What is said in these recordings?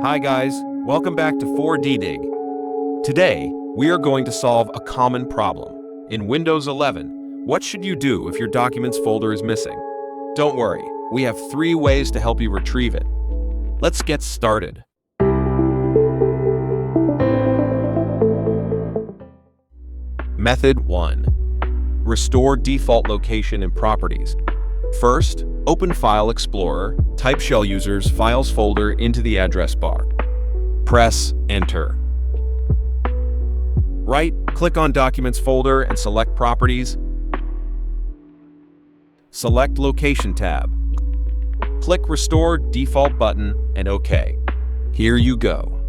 Hi guys, welcome back to 4D Dig. Today, we are going to solve a common problem. In Windows 11, what should you do if your Documents folder is missing? Don't worry, we have 3 ways to help you retrieve it. Let's get started. Method 1. Restore default location in Properties. First, open File Explorer, type Shell Users Files folder into the address bar. Press Enter. Right-click on Documents folder and select Properties. Select Location tab. Click Restore Default button and OK. Here you go.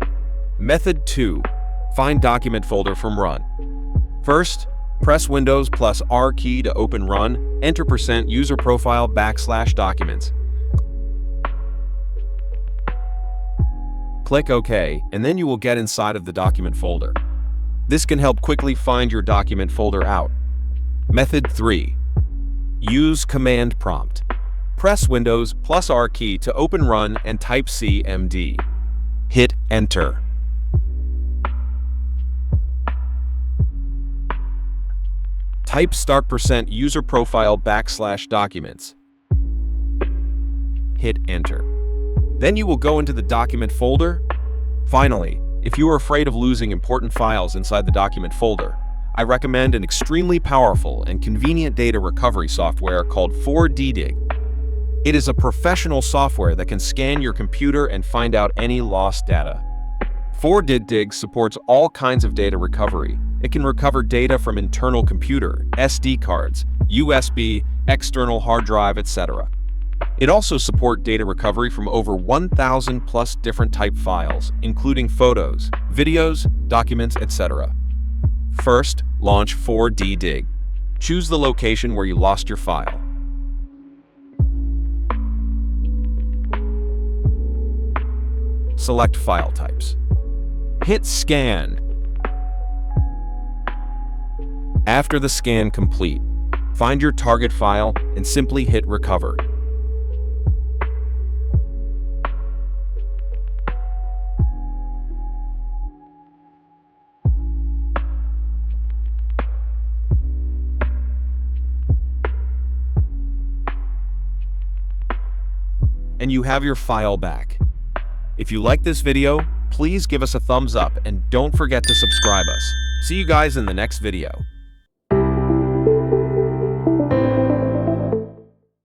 Method 2. Find Document folder from Run. First, press Windows plus R key to open Run, enter %user profile /documents. Click OK, and then you will get inside of the document folder. This can help quickly find your document folder out. Method 3. Use Command Prompt. Press Windows plus R key to open Run and type CMD. Hit Enter. Type start %user profile /documents. Hit Enter. Then you will go into the document folder. Finally, if you are afraid of losing important files inside the document folder, I recommend an extremely powerful and convenient data recovery software called 4D Dig. It is a professional software that can scan your computer and find out any lost data. 4D Dig supports all kinds of data recovery. It can recover data from internal computer, SD cards, USB, external hard drive, etc. It also supports data recovery from over 1,000 plus different type files, including photos, videos, documents, etc. First, launch 4D Dig. Choose the location where you lost your file. Select file types. Hit Scan. After the scan complete, find your target file and simply hit Recover. And you have your file back. If you like this video, please give us a thumbs up and don't forget to subscribe us. See you guys in the next video.